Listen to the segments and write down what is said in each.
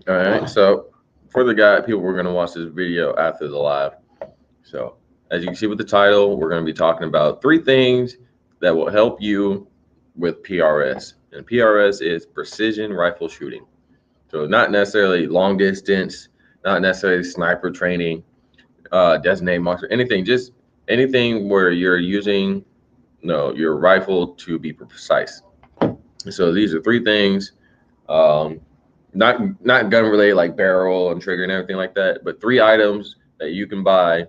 All right. So for the guy, people, we're going to watch this video after the live. So as you can see with the title, we're going to be talking about 3 things that will help you with PRS. And PRS is precision rifle shooting. So not necessarily long distance, not necessarily sniper training, designated marksman, anything, just anything where you're using your rifle to be precise. So these are 3 things, um, not gun related like barrel and trigger and everything like that, but 3 items that you can buy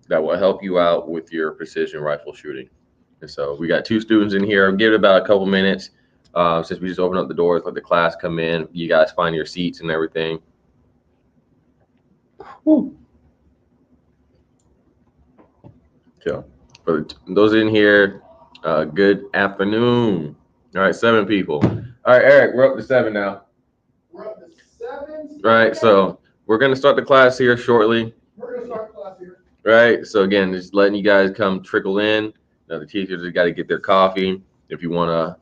that will help you out with your precision rifle shooting. And so we got 2 students in here. Give it about a couple minutes since we just opened up the doors, let the class come in. You guys find your seats and everything. Woo. So for those in here, good afternoon. All right, 7 people. All right, Eric, we're up to 7 now. We're up to 7. Right, so we're going to start the class here shortly. We're going to start the class here. Right, so again, just letting you guys come trickle in. The teachers have got to get their coffee. If you want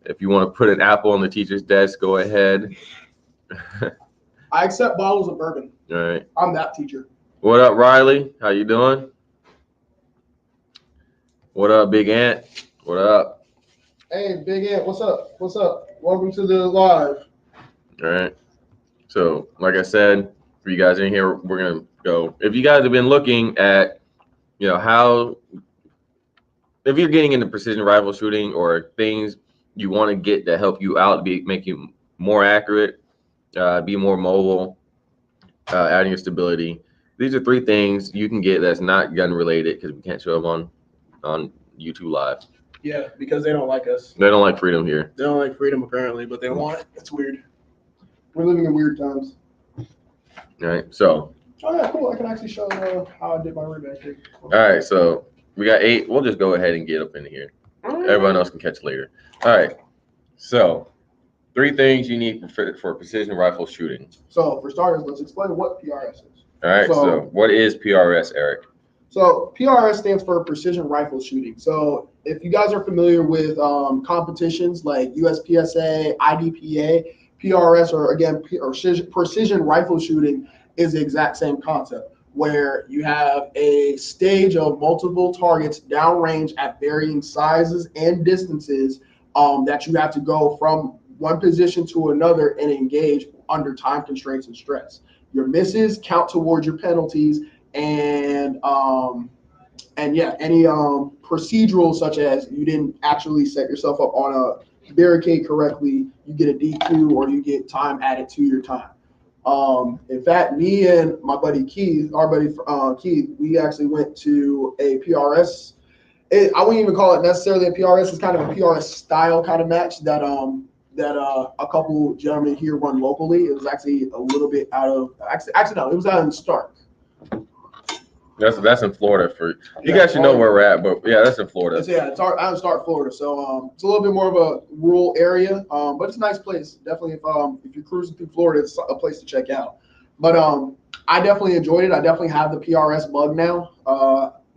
to put an apple on the teacher's desk, go ahead. I accept bottles of bourbon. All right. I'm that teacher. What up, Riley? How you doing? What up, Big Ant? What up? Hey, Big Ant, what's up? What's up? Welcome to the live. All right. So, like I said, for you guys in here, we're going to go. If you guys have been looking at, how, if you're getting into precision rifle shooting or things you want to get that help you out, make you more accurate, be more mobile, adding your stability. These are 3 things you can get that's not gun related because we can't show them on YouTube Live. Yeah, because they don't like us. They don't like freedom here. They don't like freedom apparently, but they want it. It's weird. We're living in weird times. All right. So. Oh yeah, cool. I can actually show how I did my reback here. All right. So we got 8. We'll just go ahead and get up in here. Everyone else can catch later. All right. So 3 things you need for precision rifle shooting. So for starters, let's explain what PRS is. All right. So what is PRS, Eric? So PRS stands for precision rifle shooting. So if you guys are familiar with competitions like USPSA, IDPA, PRS, or again, precision rifle shooting is the exact same concept, where you have a stage of multiple targets downrange at varying sizes and distances that you have to go from one position to another and engage under time constraints and stress. Your misses count towards your penalties, and yeah, any procedural such as you didn't actually set yourself up on a barricade correctly, you get a D2 or you get time added to your time. In fact, me and my buddy Keith, Keith, we actually went to a PRS. I wouldn't even call it necessarily a PRS. It's kind of a PRS style kind of match that a couple gentlemen here run locally. It was actually a little bit out of actually no, it was out in Stark. That's in Florida. For you guys should know where we're at, but yeah, that's in Florida. It's out in Stark, Florida. So it's a little bit more of a rural area, but it's a nice place. Definitely, if you're cruising through Florida, it's a place to check out. But I definitely enjoyed it. I definitely have the PRS bug now.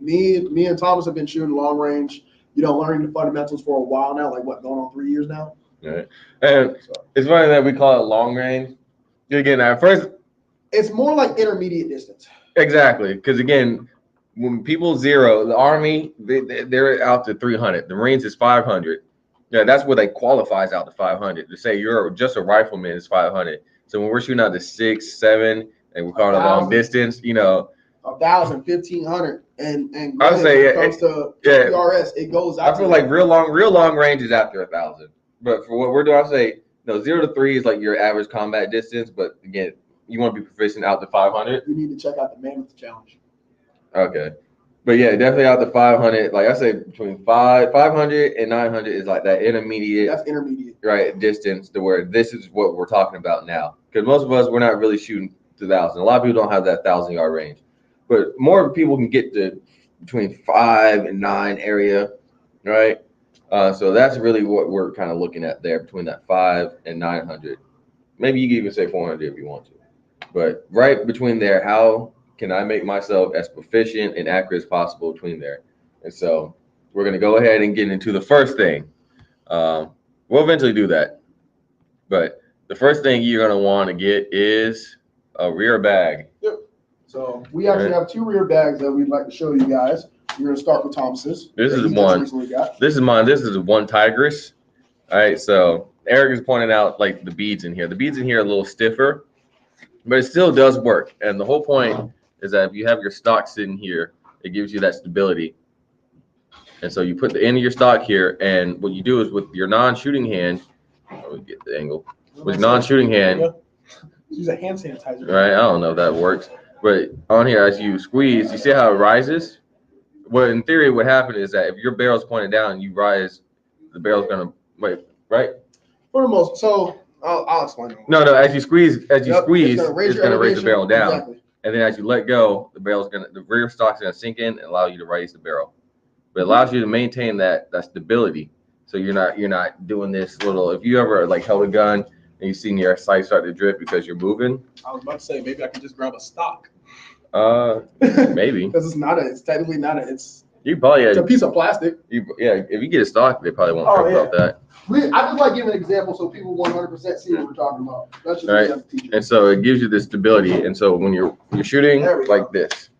Me and Thomas have been shooting long range, learning the fundamentals for a while now. Like going on 3 years now. Right. And it's funny that we call it long range. Again, at first, it's more like intermediate distance. Exactly, because again, when people zero, the Army, they're out to 300. The Marines is 500. Yeah, that's where they qualifies out to 500. To say you're just a rifleman is 500. So when we're shooting out to 6, 7, and we're calling it long distance, 1,000, 1,500, and I would say when it comes to PRS, it goes out. I feel like real long range is after 1,000. But for what we're doing, I say 0 to 3 is like your average combat distance. But again, you want to be proficient out to 500. You need to check out the Mammoth Challenge. Okay. But yeah, definitely out to 500. Like I say, between 500 and 900 is like that intermediate. That's intermediate. Right, distance to where this is what we're talking about now. Because most of us, we're not really shooting to 1,000. A lot of people don't have that 1,000-yard range. But more people can get to between 5 and 9 area, right? So that's really what we're kind of looking at there, between that 5 and 900. Maybe you can even say 400 if you want to. But right between there, how can I make myself as proficient and accurate as possible between there? And so we're going to go ahead and get into the first thing. We'll eventually do that. But the first thing you're gonna want to get is a rear bag. Yep. So we actually have 2 rear bags that we'd like to show you guys. We're gonna start with Thomas's. This is one. This is mine. This is one Tigris. All right. So Eric is pointing out like the beads in here. The beads in here are a little stiffer, but it still does work. And the whole point is that if you have your stock sitting here, it gives you that stability. And so you put the end of your stock here, and what you do is with your non-shooting hand, let me get the angle. With non-shooting hand, use a hand sanitizer. Right, I don't know if that works, but on here, as you squeeze, you see how it rises? Well, in theory, what happened is that if your barrel's pointed down and you rise, the barrel's gonna wait, right? For the most, so I'll explain. No, as you squeeze, it's gonna raise the barrel down, exactly. And then as you let go, the rear stock's gonna sink in and allow you to raise the barrel. But it allows you to maintain that stability. So you're not doing this little. If you ever like held a gun and you seen your sight start to drip because you're moving. I was about to say maybe I could just grab a stock. Maybe because it's technically not it's a piece of plastic. If you get a stock, they probably won't talk about that. I just like giving an example so people 100% see what we're talking about. That's just right. And so it gives you this stability. And so when you're shooting like this,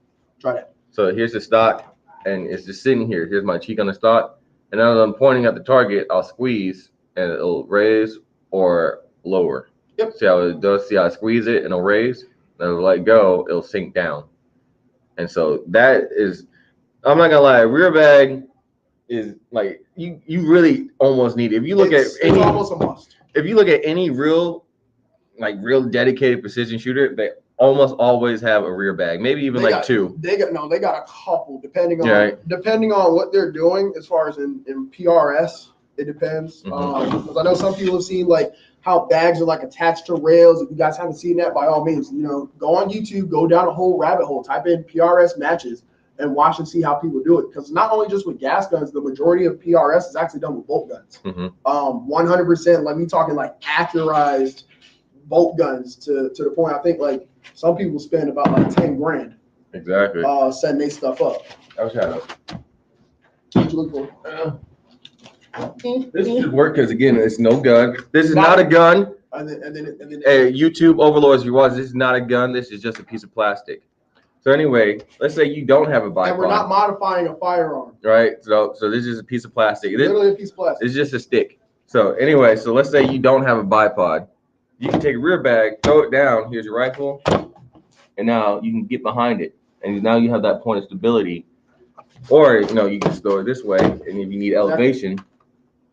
try that. So here's the stock, and it's just sitting here. Here's my cheek on the stock, and as I'm pointing at the target, I'll squeeze, and it'll raise or lower. Yep. See how it does? See how I squeeze it and it'll raise, and it'll let go, it'll sink down. And so that is, I'm not gonna lie, rear bag is like you really almost need it. If you look at any, almost a must. If you look at any real dedicated precision shooter, they almost always have a rear bag, maybe even they got 2. They got a couple depending on what they're doing as far as in PRS. It depends. Because I know some people have seen like how bags are like attached to rails. If you guys haven't seen that, by all means, go on YouTube, go down a whole rabbit hole, type in PRS matches, and watch and see how people do it. Because not only just with gas guns, the majority of PRS is actually done with bolt guns. 100%. Like we talking like accurized bolt guns to the point. I think like some people spend about like 10 grand. Exactly. Setting their stuff up. I was trying to. What you look for? This should work because again, it's no gun. This is not a gun. And then hey, YouTube overlords, you watch. This is not a gun. This is just a piece of plastic. So anyway, let's say you don't have a bipod. And we're not modifying a firearm. Right. So this is a piece of plastic. Literally a piece of plastic. It's just a stick. So anyway, so let's say you don't have a bipod. You can take a rear bag, throw it down. Here's your rifle, and now you can get behind it, and now you have that point of stability. Or you can throw it this way, and if you need elevation,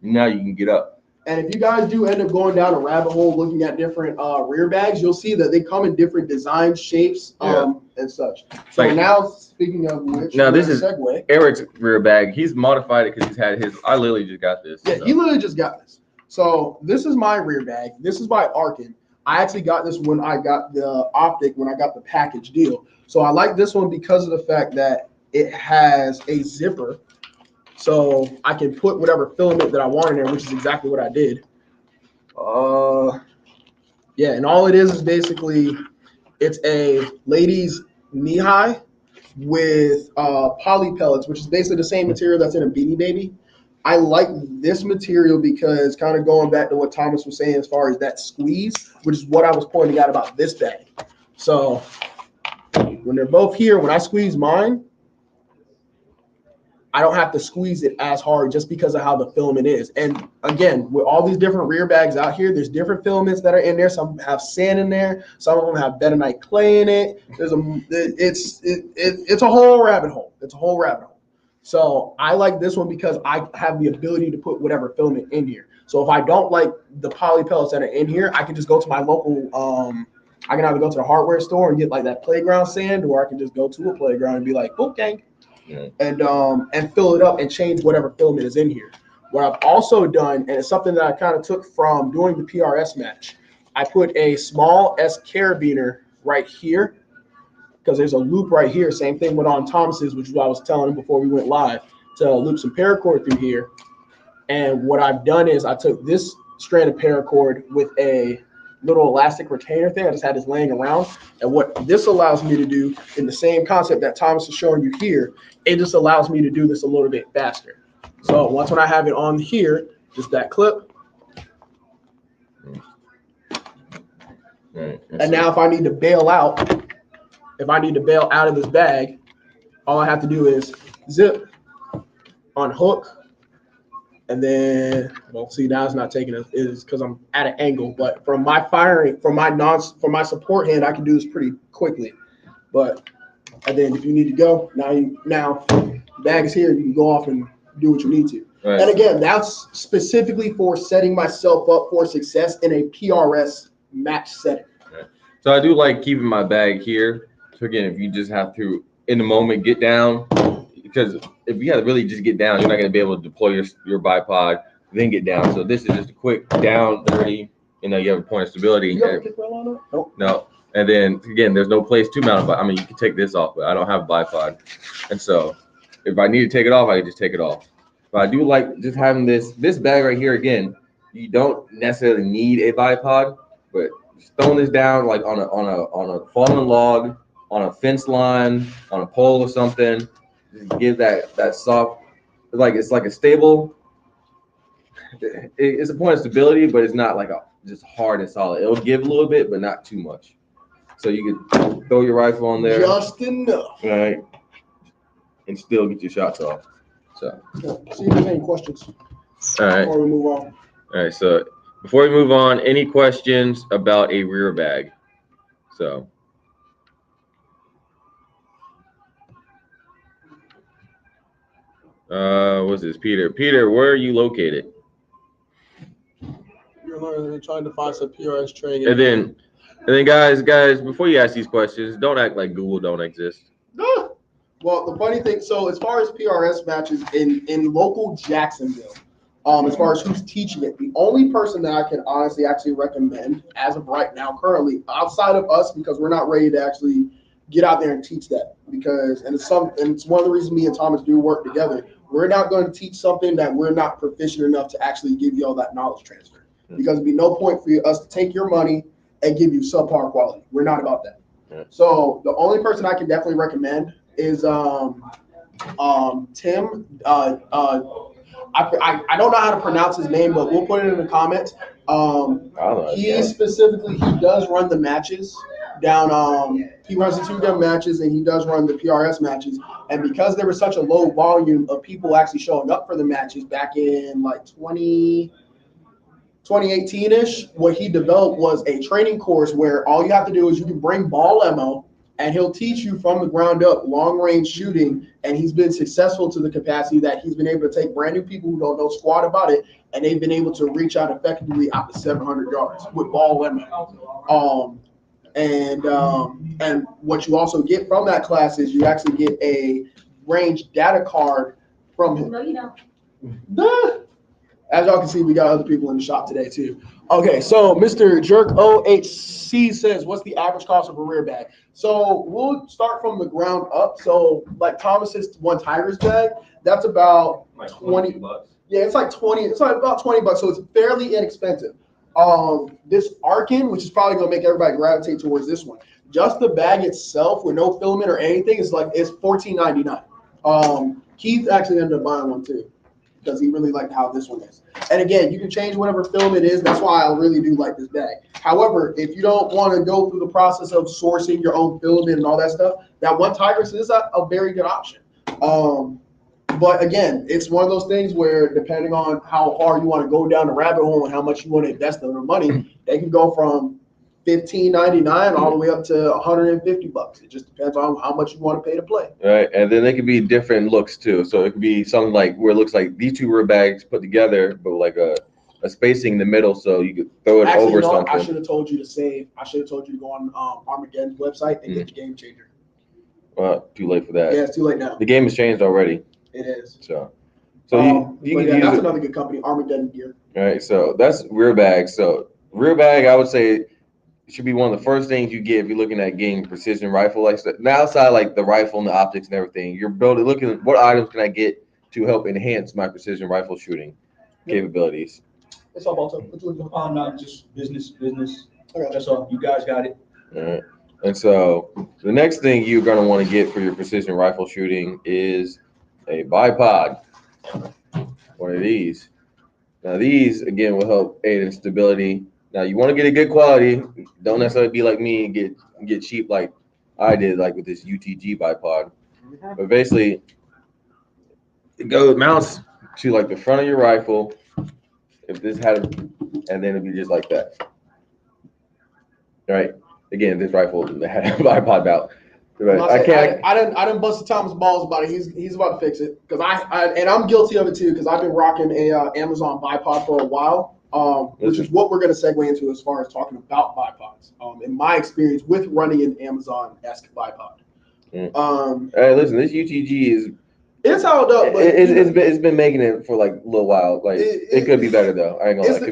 now you can get up. And if you guys do end up going down a rabbit hole looking at different rear bags, you'll see that they come in different designs, shapes, and such. So now, speaking of which, now this is segue. Eric's rear bag. He's modified it because he's had his. I literally just got this. Yeah, he literally just got this. So this is my rear bag. This is by Arkin. I actually got this when I got the optic, when I got the package deal. So I like this one because of the fact that it has a zipper. So I can put whatever filament that I want in there, which is exactly what I did. Yeah, and all it is basically, it's a ladies knee high with poly pellets, which is basically the same material that's in a Beanie Baby. I like this material because kind of going back to what Thomas was saying as far as that squeeze, which is what I was pointing out about this bag. So when they're both here, when I squeeze mine, I don't have to squeeze it as hard just because of how the filament is. And again, with all these different rear bags out here, there's different filaments that are in there. Some have sand in there. Some of them have bentonite clay in it. It's a whole rabbit hole. It's a whole rabbit hole. So I like this one because I have the ability to put whatever filament in here. So if I don't like the poly pellets that are in here, I can just go to my local, I can either go to the hardware store and get like that playground sand, or I can just go to a playground and be like, book gang. Yeah. And fill it up and change whatever filament is in here. What I've also done, and it's something that I kind of took from doing the PRS match, I put a small S carabiner right here because there's a loop right here. Same thing went on Thomas's, which is what I was telling him before we went live, to loop some paracord through here. And what I've done is I took this strand of paracord with a little elastic retainer thing. I just had this laying around. And what this allows me to do, in the same concept that Thomas is showing you here, it just allows me to do this a little bit faster. So once when I have it on here, just that clip, Right. And now if I need to bail out of this bag, all I have to do is zip, unhook, and then, well, see, now it's not taking it is because I'm at an angle. But from my my support hand, I can do this pretty quickly. But and then if you need to go, now the bag is here, you can go off and do what you need to. Right. And again, that's specifically for setting myself up for success in a PRS match setting. Right. So I do like keeping my bag here. So again, if you just have to in the moment get down, because if you have to really just get down, you're not going to be able to deploy your bipod, then get down. So this is just a quick down, dirty. You know, you have a point of stability. You have a kick rail on it? Nope. No. And then again, there's no place to mount it. I mean, you can take this off, but I don't have a bipod. And so if I need to take it off, I can just take it off. But I do like just having this bag right here. Again, you don't necessarily need a bipod, but just throwing this down like on a fallen log, on a fence line, on a pole or something, just give that soft, like it's like a stable. It's a point of stability, but it's not like just hard and solid. It'll give a little bit, but not too much. So you could throw your rifle on there, just enough, right, and still get your shots off. So, see if there's any questions. All right. Before we move on. All right. So before we move on, any questions about a rear bag? So. What's this, Peter? Peter, where are you located? You're trying to find some PRS training. And then, guys, before you ask these questions, don't act like Google don't exist. No. Well, the funny thing, so as far as PRS matches in local Jacksonville, as far as who's teaching it, the only person that I can honestly actually recommend as of right now, currently, outside of us, because we're not ready to actually get out there and teach that, because it's one of the reasons me and Thomas do work together. We're not going to teach something that we're not proficient enough to actually give you all that knowledge transfer, because it'd be no point for us to take your money and give you subpar quality. We're not about that. Yeah. So the only person I can definitely recommend is Tim. I don't know how to pronounce his name, but we'll put it in the comments. He does run the matches down. He runs the 2-gun matches, and he does run the PRS matches. And because there was such a low volume of people actually showing up for the matches back in like 2018-ish, what he developed was a training course where all you have to do is you can bring ball ammo, and he'll teach you from the ground up long-range shooting. And he's been successful to the capacity that he's been able to take brand new people who don't know squat about it, and they've been able to reach out effectively out to 700 yards with ball ammo. And what you also get from that class is you actually get a range data card from him. No, you don't. As y'all can see, we got other people in the shop today too. Okay, so Mr. Jerk OHC says, what's the average cost of a rear bag? So we'll start from the ground up. So like Thomas's one Tiger's bag, that's about like 20 bucks. Yeah, it's like 20. It's like about $20, so it's fairly inexpensive. This Arkin, which is probably gonna make everybody gravitate towards this one. Just the bag itself with no filament or anything is $14.99. Keith actually ended up buying one too, because he really liked how this one is. And again, you can change whatever film it is. That's why I really do like this bag. However, if you don't want to go through the process of sourcing your own filament and all that stuff, that one Tigris is a very good option. But again, it's one of those things where depending on how hard you want to go down the rabbit hole and how much you want to invest in the money, they can go from $15.99 all the way up to $150. It just depends on how much you want to pay to play. Right, and then they could be different looks too. So it could be something like where it looks like these two rear bags put together, but like a spacing in the middle, so you could throw it over something. I should have told you to save. I should have told you to go on Armageddon's website and get your Game Changer. Well, too late for that. Yeah, it's too late now. The game has changed already. It is. So you can use that's it. another good company, Armageddon Gear. All right, so that's rear bag. So rear bag, I would say, it should be one of the first things you get if you're looking at getting precision rifle like that. Now, outside like the rifle and the optics and everything, you're looking at what items can I get to help enhance my precision rifle shooting capabilities. It's all about Not just business. Okay. That's all. You guys got it. All right. And so the next thing you're going to want to get for your precision rifle shooting is a bipod. One of these. Now these again will help aid in stability. Now you want to get a good quality. Don't necessarily be like me and get cheap like I did, like with this UTG bipod. But basically, it mounts to like the front of your rifle. If this had, and then it'd be just like that. Right. Again, this rifle had a bipod mount. Right. I didn't bust the Thomas balls about it. He's about to fix it because I'm guilty of it too because I've been rocking a Amazon bipod for a while, which is what we're going to segue into as far as talking about bipods. In my experience with running an Amazon-esque bipod. Hey, listen, this UTG it's held up, but it's been making it for like a little while. Like it could be better though. I ain't gonna lie.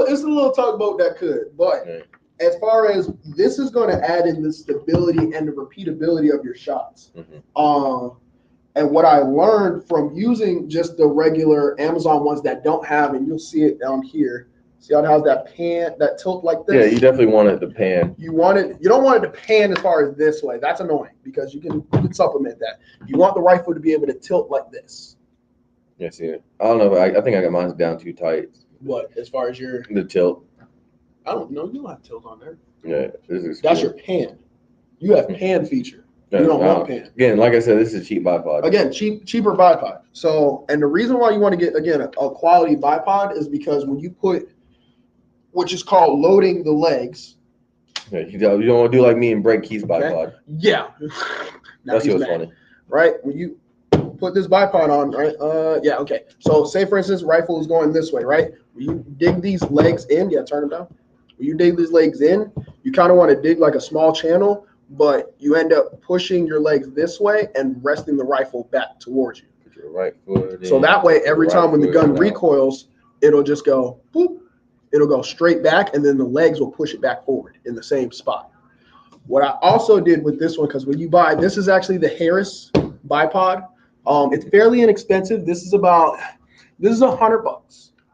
It's the little tugboat that could, but. Yeah. As far as this is going to add in the stability and the repeatability of your shots. And what I learned from using just the regular Amazon ones that don't have, and you'll see it down here. See how it has that pan, that tilt like this? Yeah, you definitely want it to pan. You don't want it to pan as far as this way. That's annoying because you can supplement that. You want the rifle to be able to tilt like this. Yeah, see it. I don't know. I think I got mine down too tight. What, as far as the tilt? I don't know. You don't have tilt on there. Yeah, that's your pan. You have pan feature. You don't want pan. Again, like I said, this is a cheap bipod. Again, cheaper bipod. So, and the reason why you want to get a quality bipod is because when you put, which is called loading the legs. Yeah, you don't want to do like me and break Keith's bipod. Yeah, that's what's funny, right? When you put this bipod on, right? Yeah, okay. So, say for instance, rifle is going this way, right? When you dig these legs in, turn them down. When you dig these legs in, you kind of want to dig like a small channel, but you end up pushing your legs this way and resting the rifle back towards you. Put your right foot in, so that way, every time when the gun recoils, it'll just go boop. It'll go straight back, and then the legs will push it back forward in the same spot. What I also did with this one, because when you buy, this is actually the Harris bipod. It's fairly inexpensive. This is $100.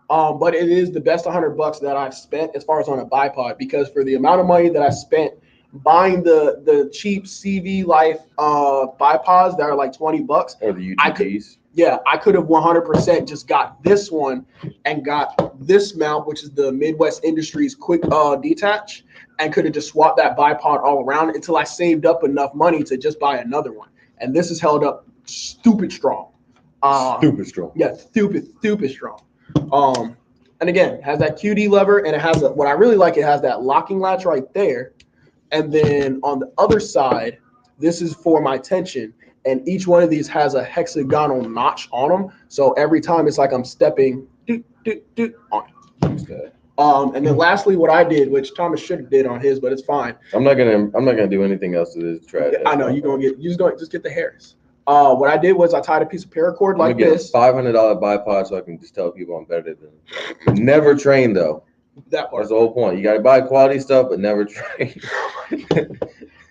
But it is the best $100 that I've spent as far as on a bipod, because for the amount of money that I spent buying the cheap CV Life bipods that are like $20 or the UTGs, I could have 100% just got this one and got this mount, which is the Midwest Industries quick detach, and could have just swapped that bipod all around until I saved up enough money to just buy another one. And this is held up stupid strong. Stupid strong. Yeah, stupid strong. And again, it has that QD lever, and it has what I really like, it has that locking latch right there. And then on the other side, this is for my tension, and each one of these has a hexagonal notch on them. So every time it's like I'm stepping on it. And then lastly, what I did, which Thomas should have did on his, but it's fine. I'm not gonna do anything else to this trash. I know just get the Harris. What I did was I tied a piece of paracord like this. $500 bipod, so I can just tell people I'm better than them. Never train though. That part. That's the whole point. You got to buy quality stuff, but never train.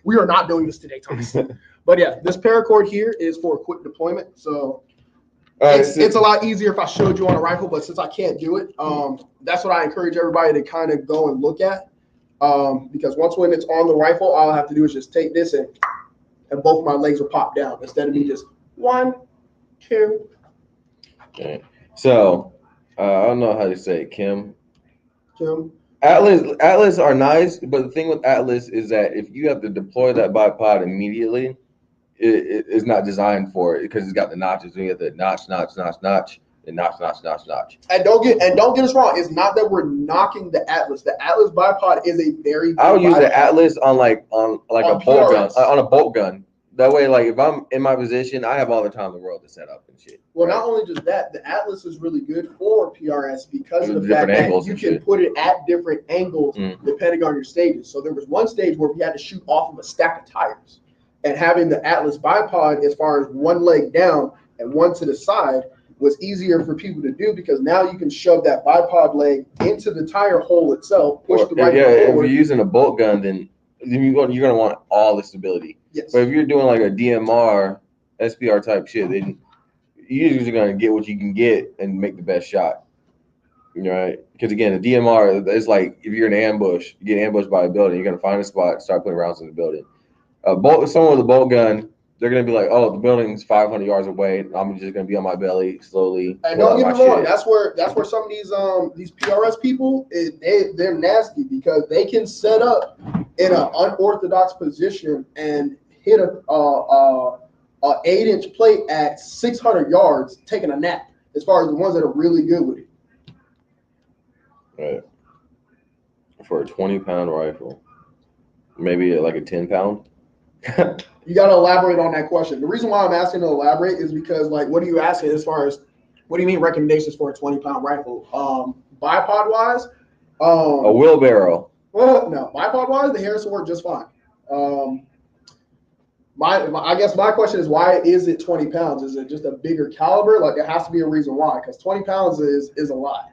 We are not doing this today, Thomas. But yeah, this paracord here is for quick deployment. So it's a lot easier if I showed you on a rifle, but since I can't do it, that's what I encourage everybody to kind of go and look at. Because when it's on the rifle, all I have to do is just take this and both my legs will pop down instead of me just 1, 2. Okay. So I don't know how to say it, Kim. Atlas are nice, but the thing with Atlas is that if you have to deploy that bipod immediately, it's not designed for it because it's got the notches. You have the notch, and notch. And don't get us wrong. It's not that we're knocking the Atlas. The Atlas bipod is a very. I would use the Atlas on a bolt gun, on a bolt gun. That way, like if I'm in my position, I have all the time in the world to set up and shit. Well, not only just that, the Atlas is really good for PRS because of the fact that you can put it at different angles depending on your stages. So there was one stage where we had to shoot off of a stack of tires, and having the Atlas bipod as far as one leg down and one to the side was easier for people to do because now you can shove that bipod leg into the tire hole itself, push the rifle forward. If you're using a bolt gun, then you're going to want all the stability. Yes. But if you're doing like a DMR, SPR type shit, then you're usually going to get what you can get and make the best shot. Right? Because again, the DMR is like if you're in an ambush, you get ambushed by a building, you're going to find a spot, start putting rounds in the building. Someone with a bolt gun, they're gonna be like, oh, the building's 500 yards away. I'm just gonna be on my belly slowly. And don't get me wrong, that's where some of these PRS people they're nasty because they can set up in an unorthodox position and hit a 8-inch plate at 600 yards, taking a nap. As far as the ones that are really good with it. Right. For a 20-pound rifle, maybe like a 10-pound. You got to elaborate on that question. The reason why I'm asking to elaborate is because, like, what are you asking as far as what do you mean recommendations for a 20-pound rifle? Bipod wise, a wheelbarrow. Well, no, bipod wise, the Harris will work just fine. I guess my question is, why is it 20 pounds? Is it just a bigger caliber? Like, there has to be a reason why, because 20 pounds is a lot.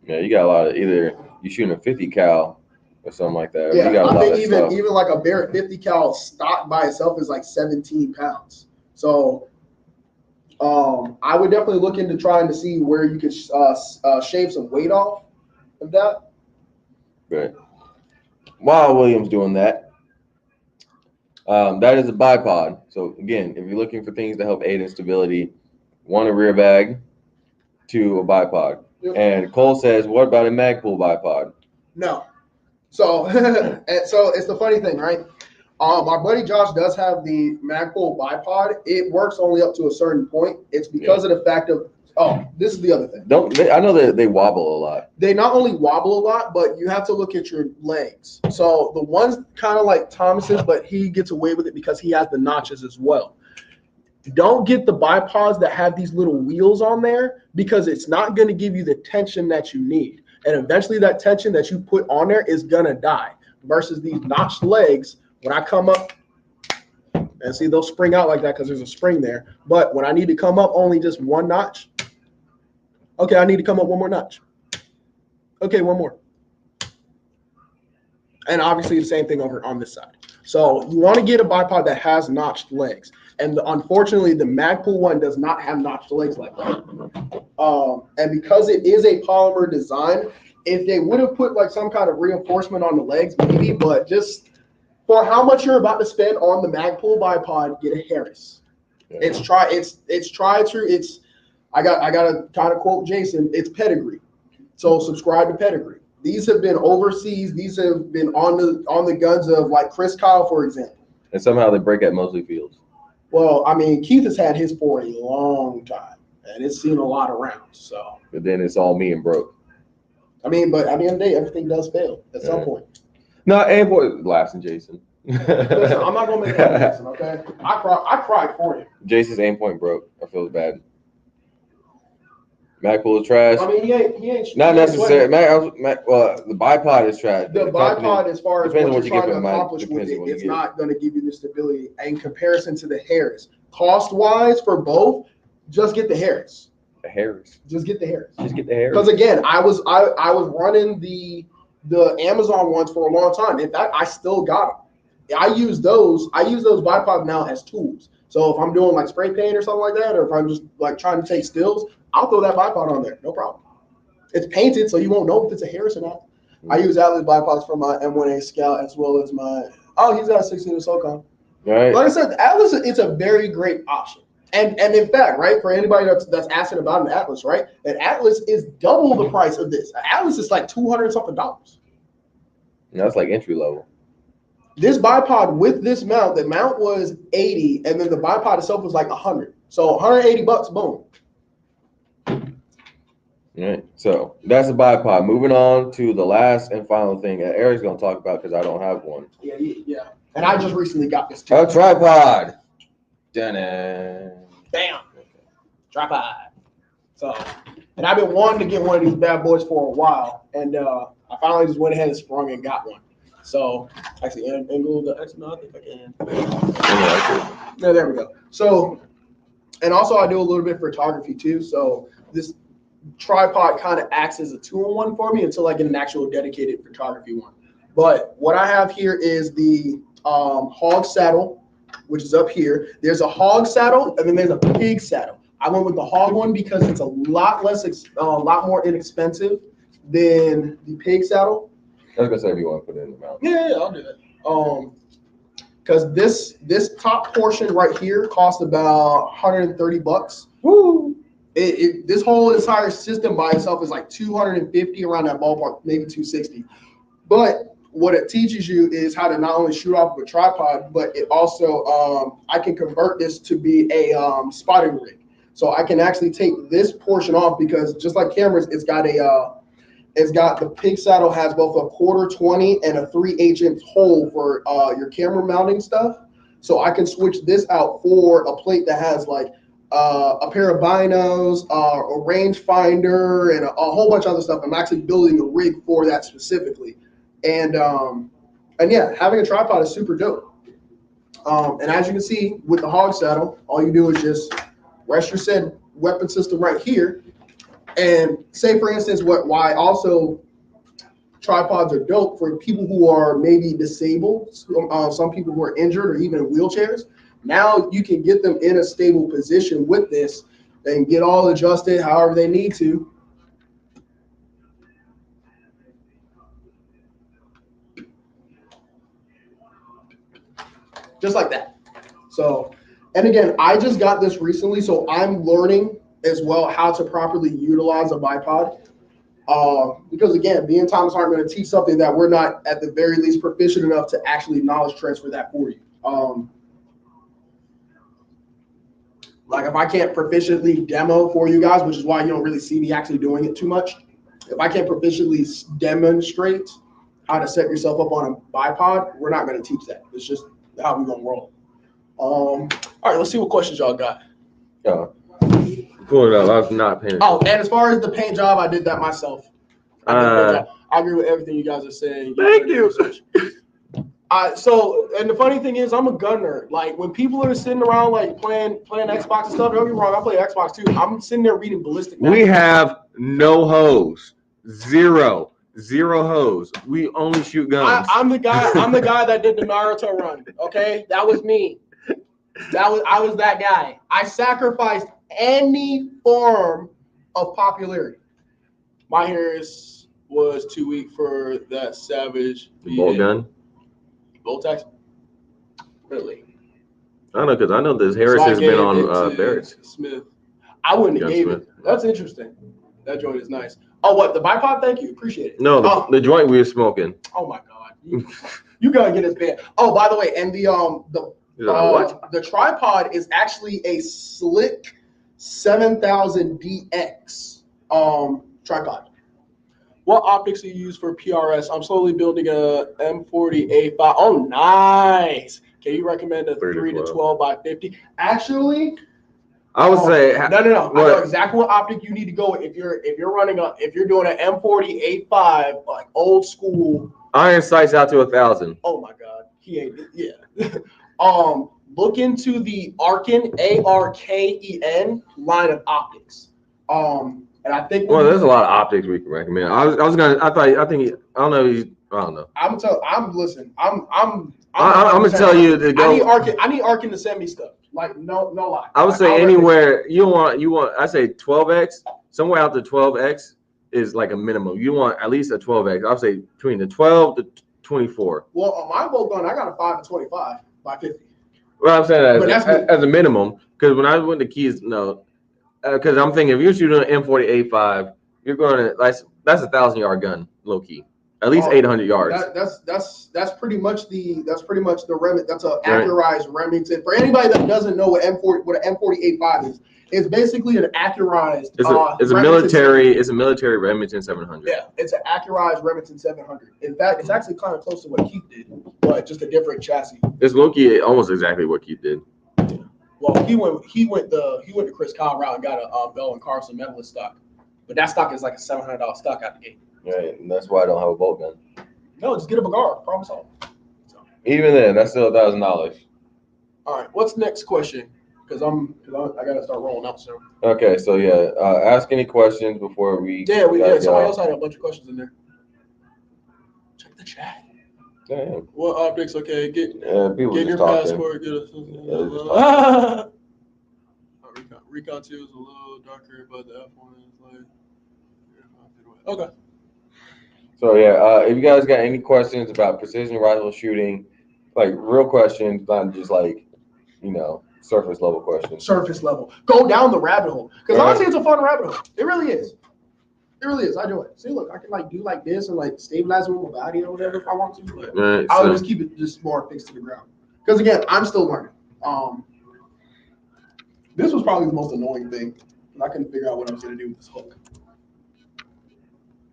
Yeah, you got a lot of either you shooting a 50 cal or something like that. Yeah, you got a I lot think of even like a Barrett 50 cal stock by itself is like 17 pounds. So I would definitely look into trying to see where you could shave some weight off of that. Right. While William's doing that, that is a bipod. So again, if you're looking for things to help aid in stability, 1, a rear bag, 2, a bipod. Yep. And Cole says, what about a Magpul bipod? No. So so it's the funny thing, right? My buddy Josh does have the Magpul bipod. It works only up to a certain point. It's because of the fact of this is the other thing. I know that they wobble a lot. They not only wobble a lot, but you have to look at your legs. So the one's kind of like Thomas's, but he gets away with it because he has the notches as well. Don't get the bipods that have these little wheels on there because it's not going to give you the tension that you need. And eventually that tension that you put on there is going to die versus these notched legs. When I come up and see, they'll spring out like that because there's a spring there. But when I need to come up only just one notch, okay, I need to come up one more notch. Okay, one more. And obviously the same thing over on this side. So you want to get a bipod that has notched legs. And unfortunately, the Magpul one does not have notched legs like that. And because it is a polymer design, if they would have put like some kind of reinforcement on the legs, maybe, but just for how much you're about to spend on the Magpul bipod, get a Harris. Yeah. It's tried true. I gotta kind of quote Jason, it's pedigree. So subscribe to pedigree. These have been overseas. These have been on the guns of like Chris Kyle, for example. And somehow they break at Mosley Fields. Well, I mean, Keith has had his for a long time, and it's seen a lot of rounds. So. But then it's all me and broke. I mean, but at the end of the day, everything does fail at some point. No, and boy, laughing Jason. Listen, I'm not gonna make that Jason, okay? I cried for you. Jason's aim point broke. I feel bad. Magpul is trash. I mean, he ain't not necessarily. Well, the bipod is trash. The bipod, as far as what you're trying to accomplish with it, it's not going to give you the stability in comparison to the Harris. Cost-wise, for both, just get the Harris. The Harris. Just get the Harris. Just get the Harris. Because again, I was running the Amazon ones for a long time. In fact, I still got them. I use those bipods now as tools. So if I'm doing like spray paint or something like that, or if I'm just like trying to take stills, I'll throw that bipod on there, no problem. It's painted, so you won't know if it's a Harris or not. I use Atlas bipods for my M1A Scout as well as my he's got a 16 SOCOM. Right. Like I said, Atlas, it's a very great option. And in fact, right, for anybody that's asking about an Atlas, right, an Atlas is double the price of this. An Atlas is like $200-something. That's like entry level. This bipod with this mount, the mount was $80, and then the bipod itself was like $100. So $180, boom. All right, so that's a bipod. Moving on to the last and final thing that Eric's going to talk about because I don't have one. Yeah. And I just recently got this too. A tripod. Dun-dun. Bam. Tripod. So, and I've been wanting to get one of these bad boys for a while, and I finally just went ahead and sprung and got one. So, actually, angle the X. No, I think I can. No, there we go. So, and also I do a little bit of photography too. So this tripod kind of acts as a 2-in-1 for me until I get an actual dedicated photography one. But what I have here is the hog saddle, which is up here. There's a hog saddle, and then there's a pig saddle. I went with the hog one because it's a lot more inexpensive than the pig saddle. I was gonna say if you want to put it in the mount. Yeah, I'll do that. because this top portion right here costs about $130. Woo! This whole entire system by itself is like 250 around that ballpark, maybe 260. But what it teaches you is how to not only shoot off of a tripod, but it also I can convert this to be a spotting rig. So I can actually take this portion off because just like cameras, it's got the pig saddle has both a 1/4 20 and a 3/8 hole for your camera mounting stuff. So I can switch this out for a plate that has like a pair of binos, a range finder, and a whole bunch of other stuff. I'm actually building a rig for that specifically. And yeah, having a tripod is super dope. And as you can see with the hog saddle, all you do is just rest your said weapon system right here. And say, for instance, why also tripods are dope for people who are maybe disabled, some people who are injured or even in wheelchairs. Now you can get them in a stable position with this. They can get all adjusted however they need to. Just like that. So, and again, I just got this recently, so I'm learning as well how to properly utilize a bipod. Because again, me and Thomas aren't going to teach something that we're not at the very least proficient enough to actually knowledge transfer that for you. Like if I can't proficiently demo for you guys, which is why you don't really see me actually doing it too much. If I can't proficiently demonstrate how to set yourself up on a bipod, we're not going to teach that. It's just how we're going to roll. All right, let's see what questions y'all got. Yeah. Pull it up. I was not paying attention. Oh, and as far as the paint job, I did that myself. I agree with everything you guys are saying. Thank you. So, and the funny thing is, I'm a gunner. Like when people are sitting around like playing Xbox and stuff, don't get me wrong, I play Xbox too. I'm sitting there reading ballistic. We have no hose. Zero hose. We only shoot guns. I'm the guy that did the Naruto run. Okay, that was me. I was that guy. I sacrificed any form of popularity. My hair was too weak for that savage. Bolt gun. Bolt action. Really? I don't know because I know this Harris has been on Barrett's. Smith. I wouldn't have gave it. That's interesting. That joint is nice. Oh, what? The bipod? Thank you. Appreciate it. No, the joint we were smoking. Oh my God. You gotta get his band. Oh, by the way, and the tripod is actually a Slick 7000 DX tripod. What optics do you use for PRS? I'm slowly building a M40A5. Oh, nice. Can you recommend a 3 to 12 by 50? Actually, I would say no. I know exactly what optic you need to go with if you're doing an M40A5 like old school. Iron sights out to 1,000. Oh my God, he ain't yeah. Look into the Arken ARKEN line of optics. And I think there's a lot of optics we can recommend. I don't know. I'm gonna tell you to go. I need Arken to send me stuff. Like no lie. I would say anywhere you want. I say 12x. Somewhere out to 12x is like a minimum. You want at least a 12x. I would say between the 12 to 24. Well, on my bolt gun, I got a 5 to 25 by 50. Well, I'm saying as a minimum because when I went to Keys, no. Because I'm thinking if you're shooting an M40A5, you're going to that's a 1,000-yard gun, low key, at least 800 yards. That's pretty much the Remington. That's a accurized Remington. For anybody that doesn't know what an M40A5 is, it's basically an accurized. It's a military Remington 700. Yeah, it's an accurized Remington 700. In fact, it's actually kind of close to what Keith did, but just a different chassis. It's low key almost exactly what Keith did. Well, he went the Chris Kyle route and got a Bell and Carson medalist stock, but that stock is like a $700 stock out the gate. Right, and that's why I don't have a bolt gun. No, just get a Bagard. Problem solved. So. Even then, that's still $1,000. All right, what's the next question? Because I gotta start rolling out soon. Okay, so yeah, ask any questions before we. Yeah, somebody else had a bunch of questions in there. Check the chat. Yeah. What optics? Okay, get your talking. passport. Get Recon 2 is a little darker, but the F1 is like. Okay. So yeah, if you guys got any questions about precision rifle shooting, Like real questions, not just like, surface level questions. Surface level. Go down the rabbit hole. Because Right. honestly, it's a fun rabbit hole. It really is. It really is. I do it. See, look, I can like do like this and like stabilize it with my body or whatever if I want to. But Right. I'll just keep it just more fixed to the ground. Because again, I'm still learning. This was probably the most annoying thing. I couldn't figure out what I was going to do with this hook.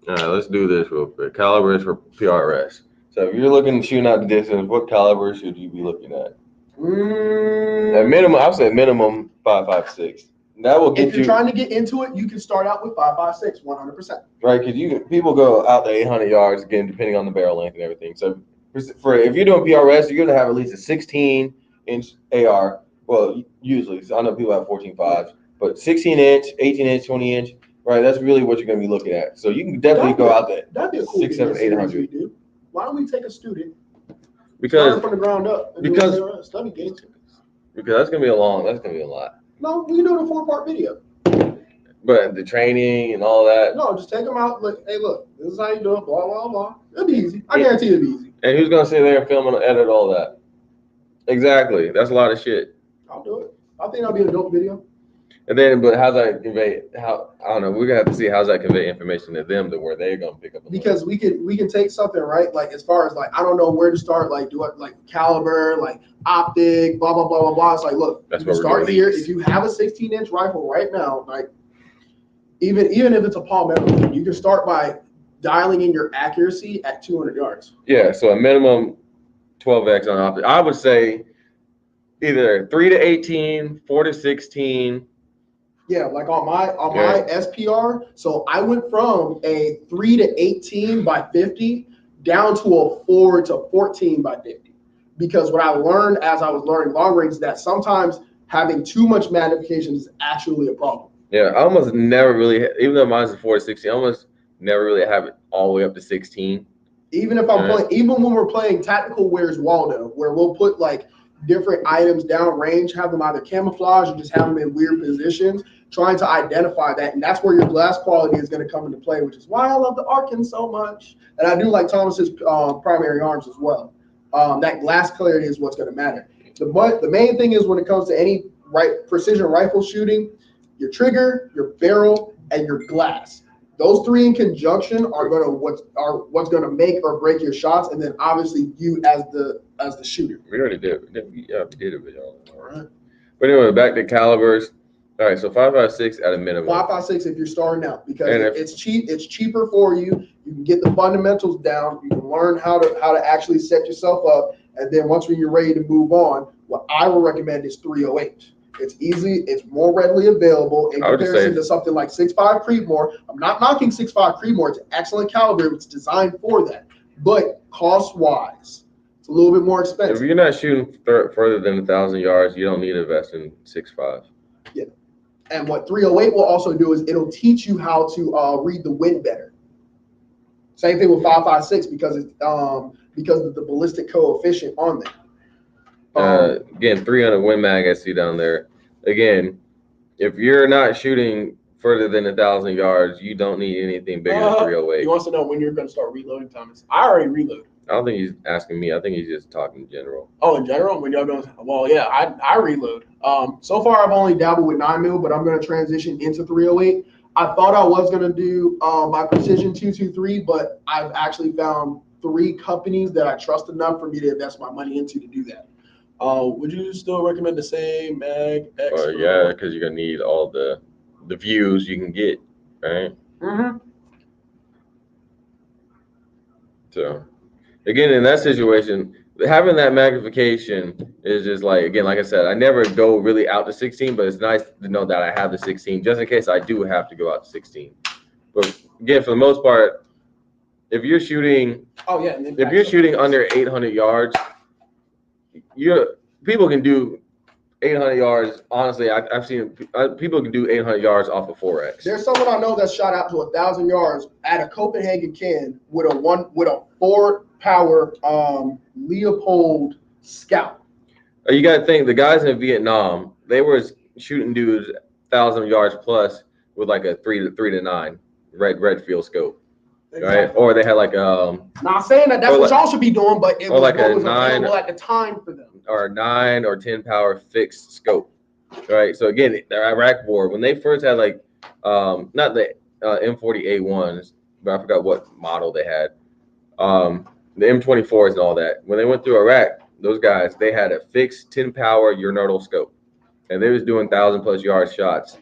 All right, let's do this real quick. Calibers for PRS. So if you're looking to shoot out the distance, what caliber should you be looking at? At minimum, I would say minimum 5.56. That will get if you're you. trying to get into it, you can start out with 5.56, 100%. Right, because people go out to 800 yards again, depending on the barrel length and everything. So if you're doing PRS, you're gonna have at least a 16-inch AR. Well, usually, so I know people have 14.5s, but 16-inch, 18-inch, 20-inch. Right, that's really what you're gonna be looking at. So you can definitely go out there. That'd be a cool 6, 7, 800. Dude. Why don't we take a student Because start from the ground up and because do a study gates? Because that's gonna be a lot. No, we can do it in a 4-part video. But the training and all that. No, just take them out. Look, hey, look, this is how you do it. Blah blah blah. It'll be easy. I guarantee it'll be easy. And who's gonna sit there and film and edit all that? Exactly. That's a lot of shit. I'll do it. I think that'll be a dope video. And then, but how's that convey? I don't know. We're gonna have to see how's that convey information to them to where they're gonna pick up. Because we can take something, right? Like as far as like I don't know where to start. Like do it like caliber, like optic, blah blah blah blah blah. It's like look, That's you can start here. If you have a 16-inch rifle right now, like even if it's a palmetto, you can start by dialing in your accuracy at 200 yards. Yeah. So a minimum 12x on optic. I would say either 3 to 18, 4 to 16. Yeah, like on my SPR. So I went from a 3 to 18 by 50 down to a 4 to 14 by 50. Because what I learned as I was learning long range is that sometimes having too much magnification is actually a problem. Yeah, I almost never really, even though mine's a 4 to 16, I almost never really have it all the way up to 16. Even if I'm playing, even when we're playing Tactical Where's Waldo, where we'll put like different items down range, have them either camouflage or just have them in weird positions, trying to identify that. And that's where your glass quality is going to come into play, which is why I love the Arkin so much. And I do like Thomas's primary arms as well. That glass clarity is what's going to matter. The main thing is when it comes to any precision rifle shooting, your trigger, your barrel, and your glass. Those three in conjunction are what's going to make or break your shots, and then obviously you as the shooter. We already did. Yeah, we did a video. All right. But anyway, back to calibers. All right, so 5.56 at a minimum. 5.56 if you're starting out because it's cheap. It's cheaper for you. You can get the fundamentals down. You can learn how to actually set yourself up, and then once you're ready to move on, what I would recommend is 308. It's easy. It's more readily available in comparison to something like 6.5 Creedmoor. I'm not knocking 6.5 Creedmoor. It's an excellent caliber. It's designed for that. But cost-wise, it's a little bit more expensive. If you're not shooting further than 1,000 yards, you don't need to invest in 6.5. Yeah. And what 308 will also do is it'll teach you how to read the wind better. Same thing with 5.56 because of the ballistic coefficient on there. Again, 300 Win Mag I see down there. Again, if you're not shooting further than 1,000 yards, you don't need anything bigger than 308. He wants to know when you're going to start reloading, Thomas. I already reload. I don't think he's asking me. I think he's just talking in general. Oh, in general? When y'all going, well, yeah, I reload. So far, I've only dabbled with 9mm, but I'm going to transition into 308. I thought I was going to do my Precision 223, but I've actually found 3 companies that I trust enough for me to invest my money into to do that. Would you still recommend the same Mag X? Yeah, because you're gonna need all the views you can get, right? Mm-hmm. So, again, in that situation, having that magnification is just like, again, like I said, I never go really out to 16, but it's nice to know that I have the 16 just in case I do have to go out to 16. But again, for the most part, if you're shooting, if you're shooting under 800 yards. People can do 800 yards. Honestly, I've seen people can do 800 yards off of 4X. There's someone I know that shot out to 1,000 yards at a Copenhagen can with a 4-power Leopold Scout. You got to think the guys in Vietnam, they were shooting dudes 1,000 yards plus with like a 3 to 9 red field scope. right? Or they had like Not saying that that's what y'all should be doing, but it was like what a was 9 available at the time for them. or 9 or 10 power fixed scope, right? So again, the Iraq War, when they first had like not the M40A1s, but I forgot what model they had. The M24s and all that. When they went through Iraq, those guys, they had a fixed 10 power urinodal scope, and they was doing 1,000+ yard shots.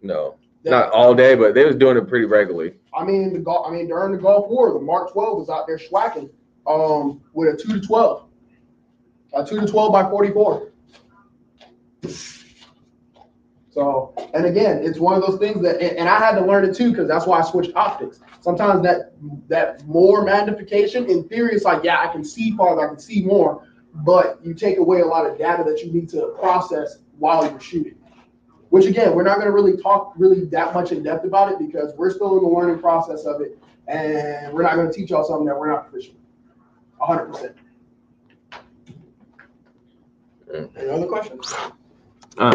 No, not all day, but they was doing it pretty regularly. I mean, during the Gulf War, the Mark 12 was out there schwacking with a 2-12, a 2-12 by 44. So, and again, it's one of those things that, and I had to learn it too, because that's why I switched optics. Sometimes that more magnification, in theory, it's like, yeah, I can see farther, I can see more, but you take away a lot of data that you need to process while you're shooting. Which again, we're not going to really talk that much in depth about it because we're still in the learning process of it, and we're not going to teach y'all something that we're not proficient. 100%. Any other questions?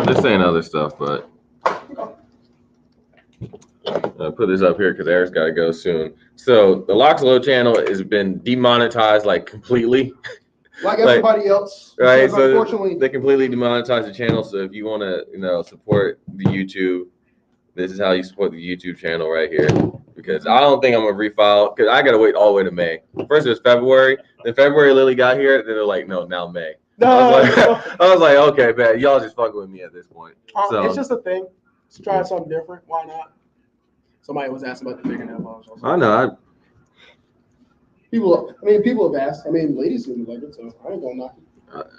Just saying other stuff, but I'll put this up here because Eric's got to go soon. So the LocsNLoad channel has been demonetized like completely. Like everybody else, right? So unfortunately, they completely demonetized the channel. So if you want to, support the YouTube, this is how you support the YouTube channel right here. Because I don't think I'm gonna refile because I gotta wait all the way to May. First it was February, then February Lily got here, then they're like, no, now May. I was like, okay, man, y'all just fucking with me at this point. So it's just a thing. Let's try something different. Why not? Somebody was asking about the fingernail polish. I know. People have asked. Ladies seem to like it, so I ain't gonna knock it.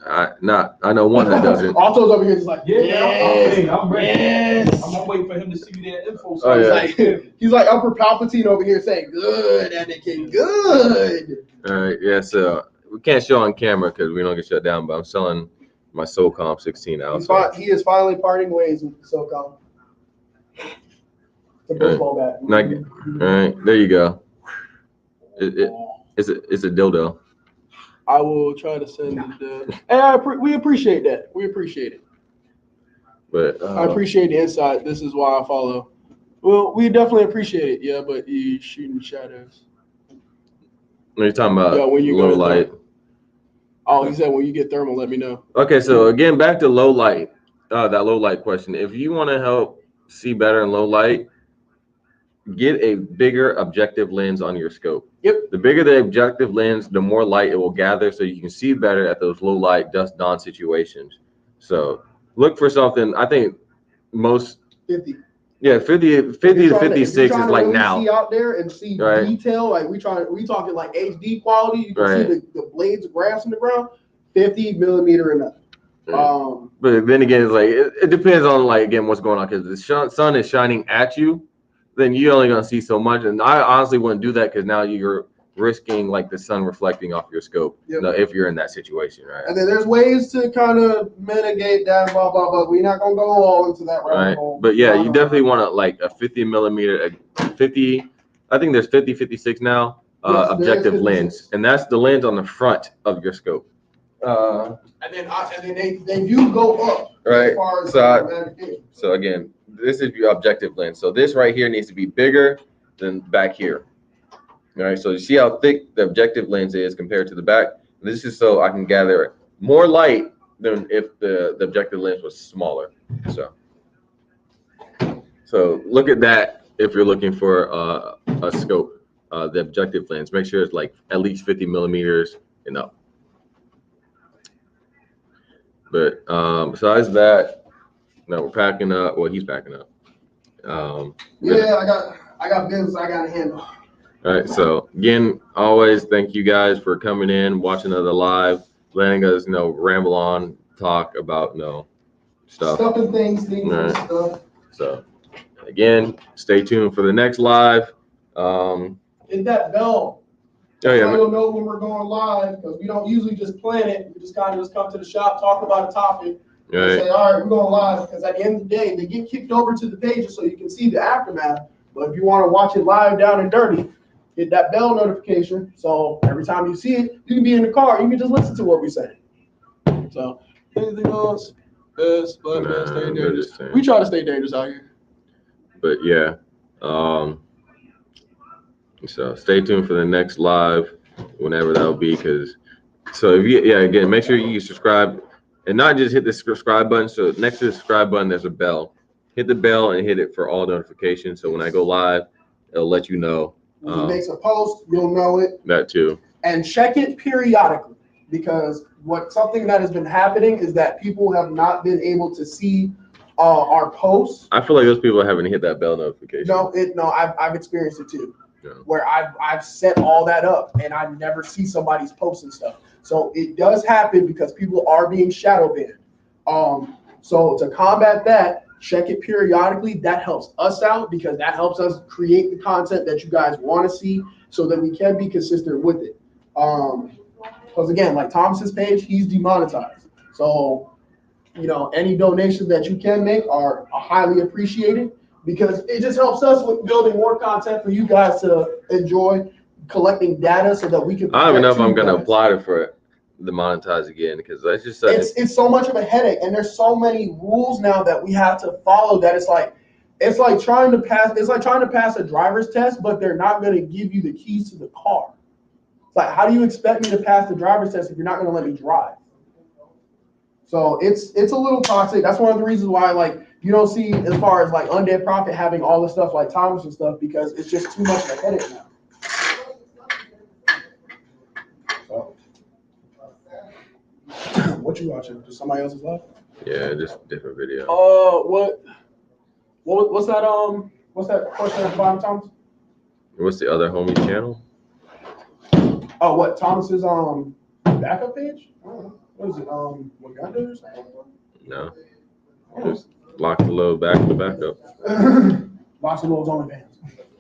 I know one that doesn't. Alto's over here just like, I'm ready. Yes. I'm waiting for him to see that info. So he's like Upper Palpatine over here saying, good, Anakin, good. All right, yeah, so we can't show on camera because we don't get shut down, but I'm selling my SOCOM 16 out. He is finally parting ways with SOCOM. The baseball bat. All right, there you go. It's a dildo. I will try to send it. And we appreciate that. We appreciate it. But I appreciate the insight. This is why I follow. Well, we definitely appreciate it. Yeah, but you shooting shadows. When you're talking about when you low go light. Oh, he said when you get thermal, let me know. Okay, so again, back to low light. That low light question. If you want to help see better in low light, get a bigger objective lens on your scope. Yep. The bigger the objective lens, the more light it will gather so you can see better at those low light dusk dawn situations. So look for something, I think most 50. Yeah, 50 to 56 is like really now. See out there and see detail, like we talking like HD quality. You can see the blades of grass in the ground. 50 millimeter and up. But then again, it's like it depends on like again what's going on because the sun is shining at you. Then you're only gonna see so much, and I honestly wouldn't do that because now you're risking like the sun reflecting off your scope. Yep. If you're in that situation, right? And then there's ways to kind of mitigate that, blah blah blah. We're not gonna go all into that rabbit hole. But yeah, you definitely want to like a 50 millimeter, 50. I think there's 50, 56 now. Yes, objective lens, and that's the lens on the front of your scope. And then they do go up. Right. As far as so again, this is your objective lens. So this right here needs to be bigger than back here. All right. So you see how thick the objective lens is compared to the back. This is so I can gather more light than if the objective lens was smaller. So look at that if you're looking for a scope, the objective lens. Make sure it's like at least 50 millimeters and up. But besides that, no, we're packing up. Well, he's packing up. I got business I got to handle. All right. So again, always thank you guys for coming in, watching the live, letting us ramble on, talk about stuff and things and stuff. So again, stay tuned for the next live. Hit that bell. Oh yeah. So you'll know when we're going live because we don't usually just plan it. We just kind of come to the shop, talk about a topic, and say, all right, we're going live. Because at the end of the day, they get kicked over to the pages so you can see the aftermath. But if you want to watch it live, down and dirty, hit that bell notification. So every time you see it, you can be in the car. You can just listen to what we say. So anything else? Stay dangerous. We try to stay dangerous out here. But yeah. So stay tuned for the next live, whenever that'll be. So if you, again, make sure you subscribe and not just hit the subscribe button. So next to the subscribe button, there's a bell. Hit the bell and hit it for all notifications. So when I go live, it'll let you know. When he makes a post, you'll know it. That too. And check it periodically, because something that has been happening is that people have not been able to see our posts. I feel like those people haven't hit that bell notification. No, I've experienced it too. Yeah. Where I've set all that up and I never see somebody's posts and stuff. So it does happen because people are being shadow banned. So to combat that, check it periodically. That helps us out because that helps us create the content that you guys want to see so that we can be consistent with it. Because again, like Thomas's page, he's demonetized. So, any donations that you can make are highly appreciated because it just helps us with building more content for you guys to enjoy, collecting data so that we can. I don't even know if I'm going to apply for the monetize again because that's just it's so much of a headache, and there's so many rules now that we have to follow that it's like trying to pass a driver's test, but they're not going to give you the keys to the car. It's like, how do you expect me to pass the driver's test if you're not going to let me drive? So it's a little toxic. That's one of the reasons why you don't see as far as Undead Prophet having all the stuff like Thomas and stuff, because it's just too much of a headache now. So, what you watching? Just somebody else's live? Yeah, just different video. What's that question at the bottom, Thomas? What's the other homie channel? Oh, what Thomas's backup page? Oh, what is it? Waganda or something? No. Just LocsNLoad back to backup. LocsNLoad's OnlyFans.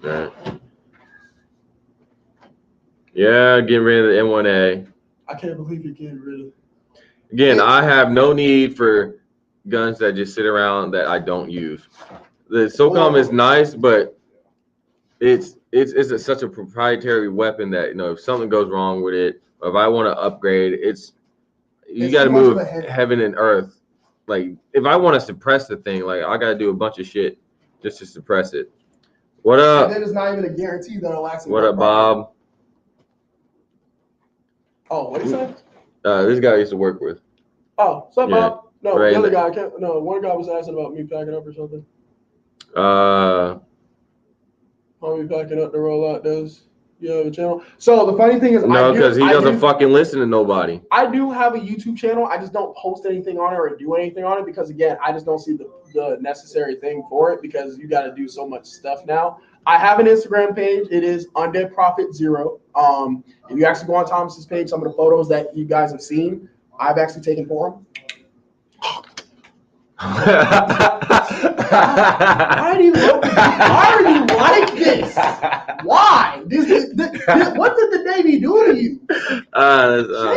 Right. Yeah, getting rid of the M1A. I can't believe you're getting rid of it. Again, I have no need for guns that just sit around that I don't use. The SOCOM is nice, but it's such a proprietary weapon that if something goes wrong with it, or if I want to upgrade, you got to move heaven and earth. Like if I want to suppress the thing, I got to do a bunch of shit just to suppress it. What up? And then it's not even a guarantee that it'll actually. What up, Bob? Oh, what is that? This guy I used to work with. Oh, what's up, Yeah. Bob? No, Right. The other guy can't. No, one guy was asking about me packing up or something. How me packing up to roll out does. You have a channel. So the funny thing is, no, because he doesn't fucking listen to nobody. I do have a YouTube channel. I just don't post anything on it or do anything on it because again, I just don't see the necessary thing for it because you got to do so much stuff now. I have an Instagram page. It is Undead Prophet 0. If you actually go on Thomas's page, some of the photos that you guys have seen, I've actually taken for him. Why are you like this? Why? What did the Navy do to you?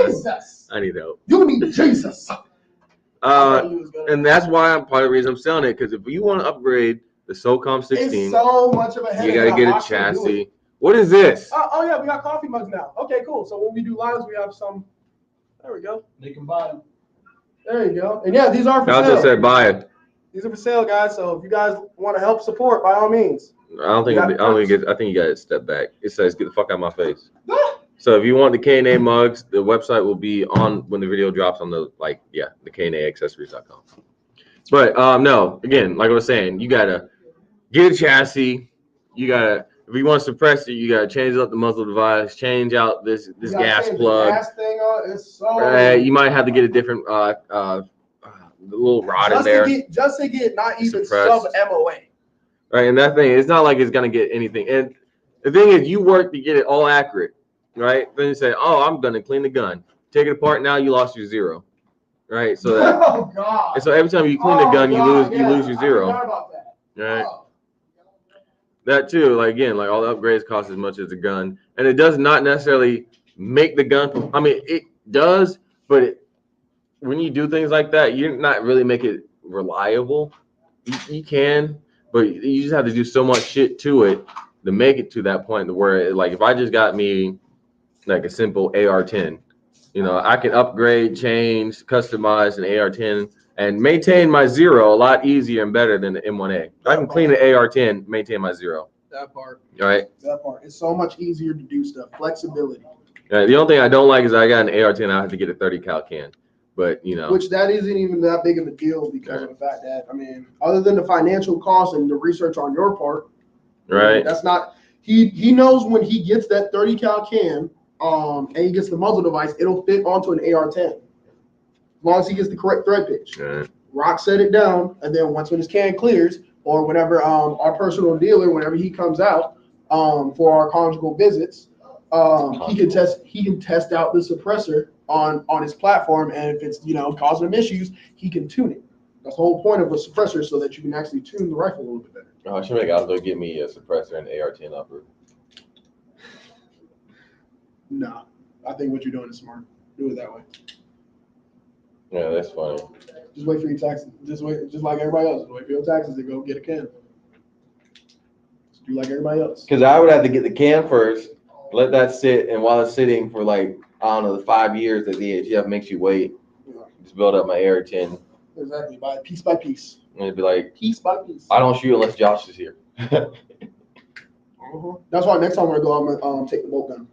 Jesus. I need help. You need Jesus. And that's why part of the reason I'm selling it, because if you want to upgrade the SOCOM 16, it's so much of a headache. You got to get a chassis. What is this? Oh yeah, we got coffee mugs now. Okay, cool. So when we do lives, we have some. There we go. They can buy them. There you go. And yeah, these are for I sale. just said buy it. These are for sale, guys. So if you guys want to help support, by all means. I think you got to step back. It says get the fuck out of my face. So if you want the K&A mugs, the website will be on when the video drops on the KNAaccessories.com. But no, again, like I was saying, you gotta get a chassis. You gotta, if you want to suppress it, you gotta change up the muzzle device, change out this gas plug. The gas thing on is so. You might have to get a different little rod in there. Just to get not even suppressed. sub MOA. Right, and that thing, it's not like it's gonna get anything. And the thing is, you work to get it all accurate, right? Then you say, "Oh, I'm gonna clean the gun. Take it apart. Now you lost your 0." Right, so that. Oh God. And so every time you clean the gun, you lose your 0. I forgot about that. Right. Oh. That too, again, all the upgrades cost as much as the gun, and it does not necessarily make the gun. I mean, it does, but when you do things like that, you're not really make it reliable. You can, but you just have to do so much shit to it to make it to that point where, if I just got me a simple AR-10, I can upgrade, change, customize an AR-10 and maintain my 0 a lot easier and better than the M1A. I can clean the AR-10, maintain my 0. That part. All right. That part. It's so much easier to do stuff. Flexibility. The only thing I don't like is I got an AR-10. I have to get a 30 cal can, but you know, Which that isn't even that big of a deal because of the fact that, I mean, other than the financial cost and the research on your part, right? That's not. He knows when he gets that 30 cal can, and he gets the muzzle device, it'll fit onto an AR-10, as long as he gets the correct thread pitch. Right. Rock set it down, and then once when his can clears, or whenever our personal dealer, whenever he comes out for our conjugal visits, he can test out the suppressor on his platform, and if it's causing him issues, he can tune it. That's the whole point of a suppressor, so that you can actually tune the rifle a little bit better. Oh, I should make Aldo get me a suppressor and AR-10 upper. No, I think what you're doing is smart. Do it that way. Yeah, that's funny. Just wait for your taxes. Just like everybody else. Just wait for your taxes to go get a can. Just do like everybody else. Because I would have to get the can first, let that sit, and while it's sitting for like, I don't know, the 5 years that the ATF makes you wait, just build up my AR-10. Exactly, by piece. And it'd be like, piece by piece. I don't shoot unless Josh is here. That's why next time when I go, I'm gonna take the bolt gun.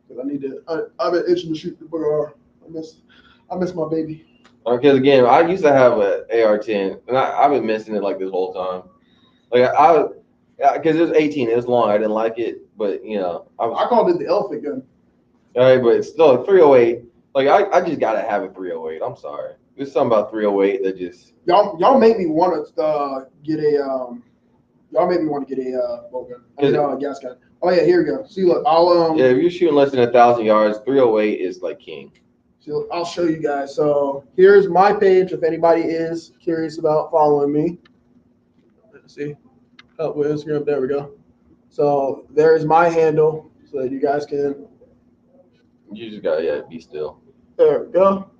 Because I need to. I've been itching to shoot the BR. I miss my baby. Because again, I used to have an AR-10, and I've been missing it like this whole time. Like because it was 18, it was long. I didn't like it, but I called it the elephant gun. All right, but it's still a 308. Like I just gotta have a 308. I'm sorry. There's something about 308 that just y'all make me want to get a bolt gun. Gas gun. Oh yeah, here we go. See, look, I'll yeah. If you're shooting less than 1,000 yards, 308 is like king. So I'll show you guys. So here's my page. If anybody is curious about following me, let's see. Help with Instagram. There we go. So there's my handle, so that you guys can. You just gotta be still. There we go.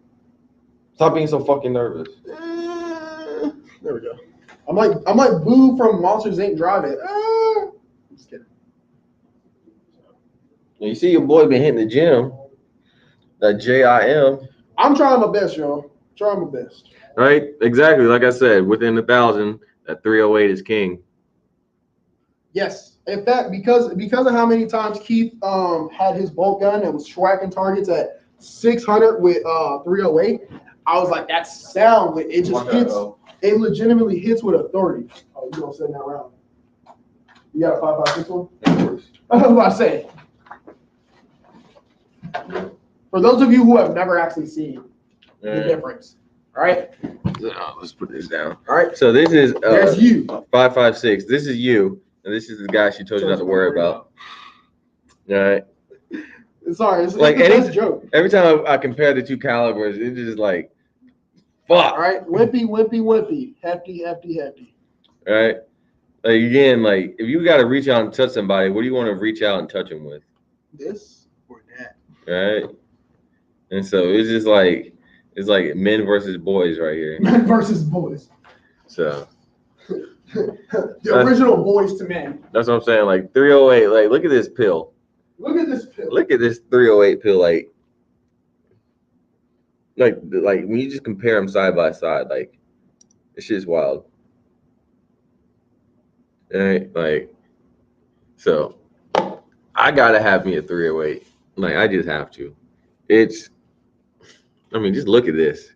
Stop being so fucking nervous. There we go. I'm like Boo from Monsters Inc. Drive It. I'm just kidding. You see your boy been hitting the gym. That JIM. I'm trying my best, y'all. Trying my best. Right? Exactly. Like I said, within 1,000, that 308 is king. Yes. In fact, because of how many times Keith had his bolt gun and was swacking targets at 600 with 308, I was like, that sound, it just hits. It legitimately hits with authority. Oh, you gonna send that round? You got a 5.56 one? Of course. I was about to say. For those of you who have never actually seen the difference, all right? Let's put this down. All right. So this is There's you. 5.56. This is you, and this is the guy she told you not to worry about. All right. Sorry, it's like the best joke. Every time I compare the two calibers, it's just like, fuck. All right, wimpy, hefty. All right. Like again, like if you got to reach out and touch somebody, what do you want to reach out and touch them with? This or that. Right. And so it's just like men versus boys right here. Men versus boys. So the original boys to men. That's what I'm saying. Like 308. Like look at this pill. Look at this pill. Look at this 308 pill. Like when you just compare them side by side, like it's just wild. Right? Like so I gotta have me a 308. Like I just have to. Just look at this.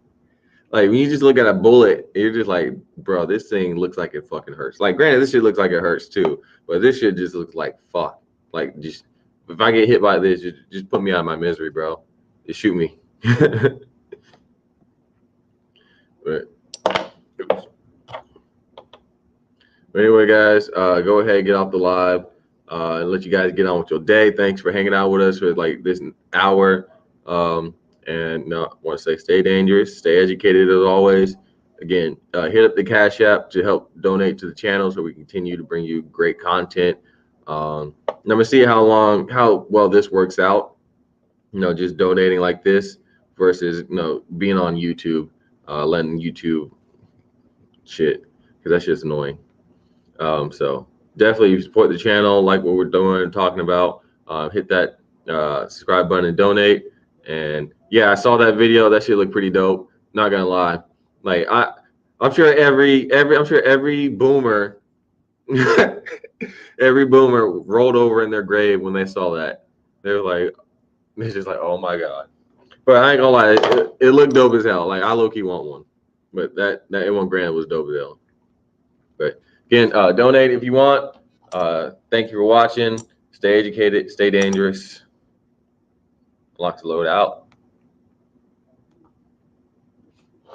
Like when you just look at a bullet, you're just like, bro, this thing looks like it fucking hurts. Like granted, this shit looks like it hurts too, but this shit just looks like fuck. Like just if I get hit by this, just put me out of my misery, bro. Just shoot me. But anyway, guys, go ahead and get off the live and let you guys get on with your day. Thanks for hanging out with us for like this hour. And I want to say stay dangerous, stay educated as always. Again, hit up the Cashapp to help donate to the channel so we continue to bring you great content. I'm gonna see how well this works out. Just donating like this versus being on YouTube, letting YouTube shit, because that's just annoying. So definitely support the channel, like what we're doing and talking about. Hit that subscribe button and donate. And yeah, I saw that video. That shit looked pretty dope. Not gonna lie. Like I'm sure every boomer Every boomer rolled over in their grave when they saw that. They were like, it's just like, oh my God. But I ain't gonna lie, it looked dope as hell. Like I low-key want one. But that M1 Grand was dope as hell. But again, donate if you want. Thank you for watching. Stay educated, stay dangerous. LocsNLoad out.